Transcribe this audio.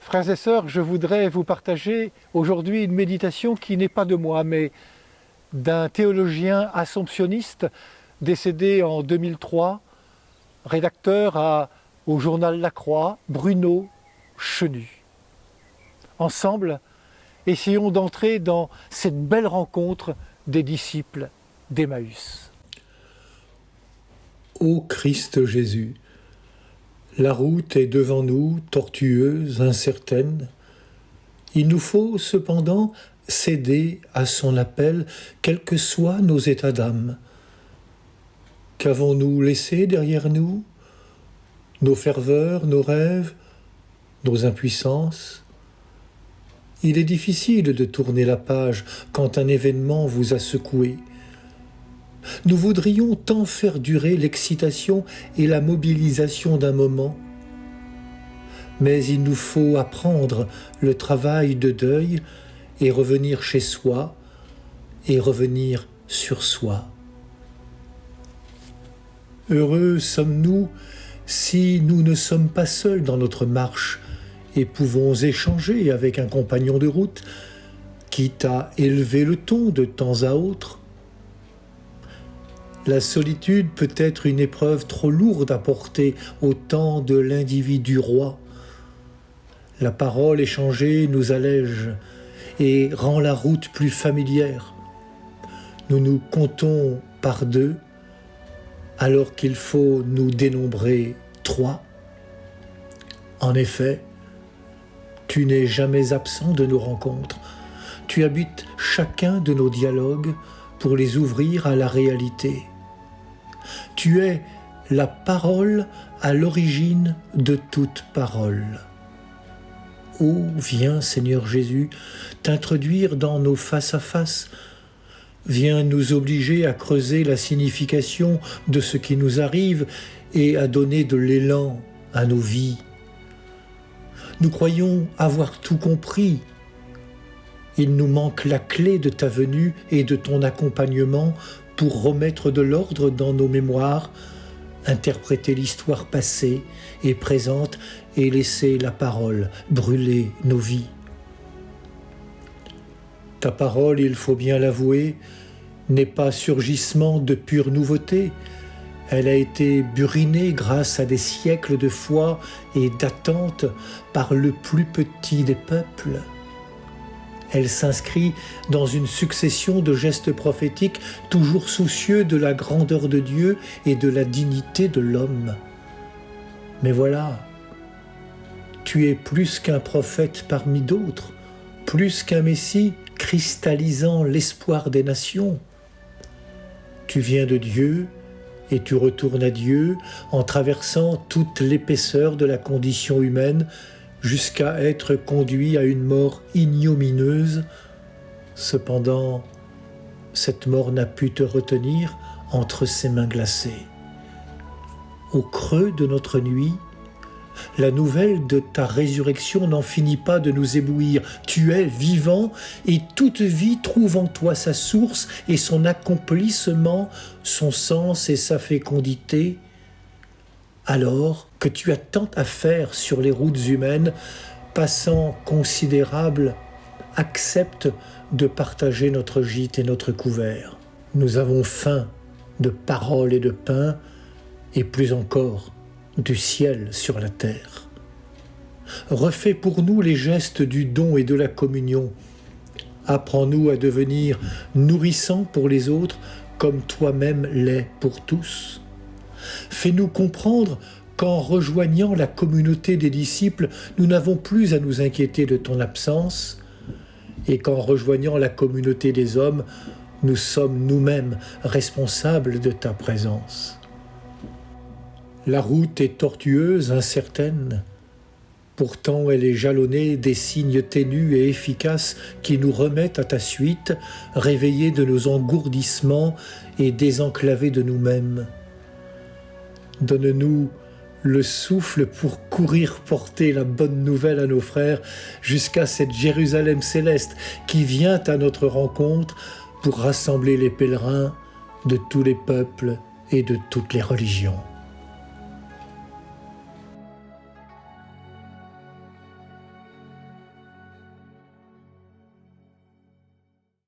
Frères et sœurs, je voudrais vous partager aujourd'hui une méditation qui n'est pas de moi, mais d'un théologien assomptionniste décédé en 2003, rédacteur au journal La Croix, Bruno Chenu. Ensemble, essayons d'entrer dans cette belle rencontre des disciples d'Emmaüs. Ô Christ Jésus, la route est devant nous, tortueuse, incertaine. Il nous faut cependant céder à son appel, quels que soient nos états d'âme. Qu'avons-nous laissé derrière nous? Nos ferveurs, nos rêves, nos impuissances? Il est difficile de tourner la page quand un événement vous a secoué. Nous voudrions tant faire durer l'excitation et la mobilisation d'un moment. Mais il nous faut apprendre le travail de deuil et revenir chez soi et revenir sur soi. Heureux sommes-nous si nous ne sommes pas seuls dans notre marche et pouvons échanger avec un compagnon de route, quitte à élever le ton de temps à autre. La solitude peut être une épreuve trop lourde à porter au temps de l'individu roi. La parole échangée nous allège et rend la route plus familière. Nous nous comptons par deux, alors qu'il faut nous dénombrer trois. En effet, tu n'es jamais absent de nos rencontres. Tu habites chacun de nos dialogues pour les ouvrir à la réalité. Tu es la parole à l'origine de toute parole. Ô viens, Seigneur Jésus, t'introduire dans nos face-à-face. Viens nous obliger à creuser la signification de ce qui nous arrive et à donner de l'élan à nos vies. Nous croyons avoir tout compris. Il nous manque la clé de ta venue et de ton accompagnement pour remettre de l'ordre dans nos mémoires, interpréter l'histoire passée et présente et laisser la parole brûler nos vies. Ta parole, il faut bien l'avouer, n'est pas surgissement de pure nouveauté. Elle a été burinée grâce à des siècles de foi et d'attente par le plus petit des peuples. Elle s'inscrit dans une succession de gestes prophétiques toujours soucieux de la grandeur de Dieu et de la dignité de l'homme. Mais voilà, tu es plus qu'un prophète parmi d'autres, plus qu'un Messie cristallisant l'espoir des nations. Tu viens de Dieu et tu retournes à Dieu en traversant toute l'épaisseur de la condition humaine jusqu'à être conduit à une mort ignominieuse. Cependant, cette mort n'a pu te retenir entre ses mains glacées. Au creux de notre nuit, la nouvelle de ta résurrection n'en finit pas de nous éblouir. Tu es vivant et toute vie trouve en toi sa source et son accomplissement, son sens et sa fécondité. Alors que tu as tant à faire sur les routes humaines, passant considérable, accepte de partager notre gîte et notre couvert. Nous avons faim de parole et de pain, et plus encore, du ciel sur la terre. Refais pour nous les gestes du don et de la communion. Apprends-nous à devenir nourrissants pour les autres comme toi-même l'es pour tous. Fais-nous comprendre qu'en rejoignant la communauté des disciples, nous n'avons plus à nous inquiéter de ton absence et qu'en rejoignant la communauté des hommes, nous sommes nous-mêmes responsables de ta présence. La route est tortueuse, incertaine. Pourtant, elle est jalonnée des signes ténus et efficaces qui nous remettent à ta suite, réveillés de nos engourdissements et désenclavés de nous-mêmes. Donne-nous le souffle pour courir porter la bonne nouvelle à nos frères jusqu'à cette Jérusalem céleste qui vient à notre rencontre pour rassembler les pèlerins de tous les peuples et de toutes les religions.